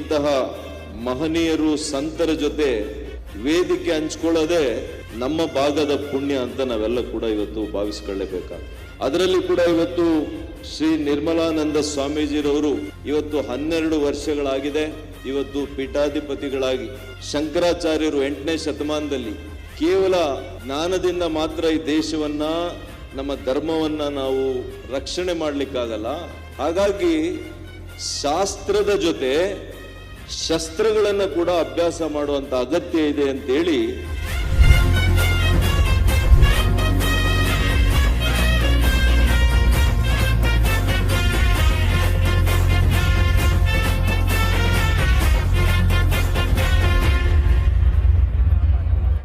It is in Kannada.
ಇಂತಹ ಮಹನೀಯರು ಸಂತರ ಜೊತೆ ವೇದಿಕೆ ಹಂಚ್ಕೊಳ್ಳೋದೇ ನಮ್ಮ ಭಾಗದ ಪುಣ್ಯ ಅಂತ ನಾವೆಲ್ಲ ಕೂಡ ಇವತ್ತು ಭಾವಿಸ್ಕೊಳ್ಳೇಬೇಕಾಗುತ್ತೆ. ಅದರಲ್ಲಿ ಕೂಡ ಇವತ್ತು ಶ್ರೀ ನಿರ್ಮಲಾನಂದ ಸ್ವಾಮೀಜಿರವರು ಇವತ್ತು 12 ವರ್ಷಗಳಾಗಿದೆ. ಇವತ್ತು ಪೀಠಾಧಿಪತಿಗಳಾಗಿ ಶಂಕರಾಚಾರ್ಯರು 8ನೇ ಶತಮಾನದಲ್ಲಿ ಕೇವಲ ಜ್ಞಾನದಿಂದ ಮಾತ್ರ ಈ ದೇಶವನ್ನ ನಮ್ಮ ಧರ್ಮವನ್ನ ನಾವು ರಕ್ಷಣೆ ಮಾಡಲಿಕ್ಕಾಗಲ್ಲ. ಹಾಗಾಗಿ ಶಾಸ್ತ್ರದ ಜೊತೆ ಶಸ್ತ್ರಗಳನ್ನು ಕೂಡ ಅಭ್ಯಾಸ ಮಾಡುವಂತ ಅಗತ್ಯ ಇದೆ ಅಂತೇಳಿ